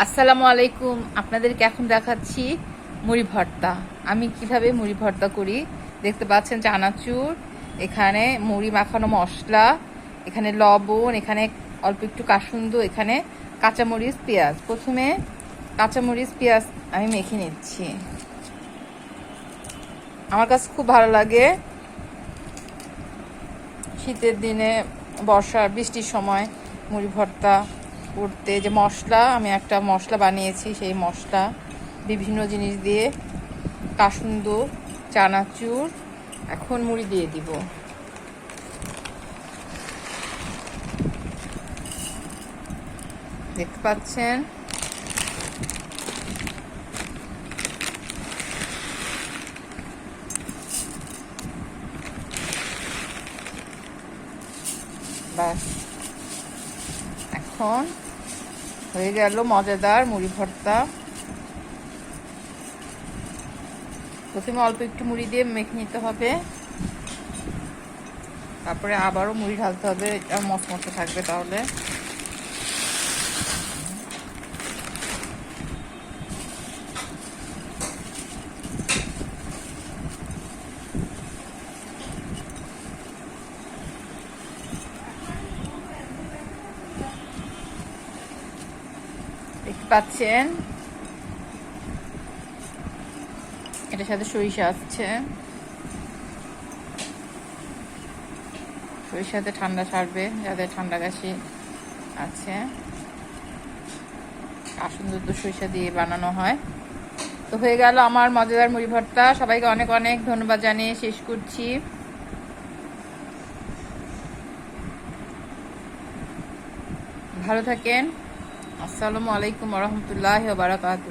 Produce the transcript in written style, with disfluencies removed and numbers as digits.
আসসালামু আলাইকুম। আপনাদেরকে এখন দেখাচ্ছি মুড়ি ভর্তা। আমি কিভাবে মুড়ি ভর্তা করি দেখতে পাচ্ছেন। চানাচুর, এখানে মুড়ি মাখানো মশলা, এখানে লবণ, এখানে অল্প একটু কাসুন্দ, এখানে কাঁচামরিচ, পেঁয়াজ। প্রথমে কাঁচামরিচ পেঁয়াজ আমি মেখে নিচ্ছি। আমার কাছে খুব ভালো লাগে শীতের দিনে, বর্ষার বৃষ্টির সময় মুড়ি ভর্তা করতে। যে মশলা, আমি একটা মশলা বানিয়েছি, সেই মশলা বিভিন্ন জিনিস দিয়ে, কাসুন্দ, চানাচুর, এখন মুড়ি দিয়ে দিব। দেখতে পাচ্ছেন বাস, এখন হয়ে গেল মজাদার মুড়ি ভর্তা। প্রথমে অল্প একটু মুড়ি দিয়ে মেখে নিতে হবে, তারপরে আবারও মুড়ি ঢালতে হবে, এটা মচমচে থাকবে। তাহলে দেখতে পাচ্ছেন এটার সাথে সরিষা আসছে। সরিষাতে ঠান্ডা ছাড়বে, যাদের ঠান্ডা কাশি আছে। কাসুন্দ তো সরিষা দিয়ে বানানো হয়। তো হয়ে গেল আমার মজাদার মুড়ি ভর্তা। সবাইকে অনেক অনেক ধন্যবাদ জানিয়ে শেষ করছি। ভালো থাকেন। আসসালামু আলাইকুম ওয়া রাহমাতুল্লাহি ওয়া বারাকাতুহু।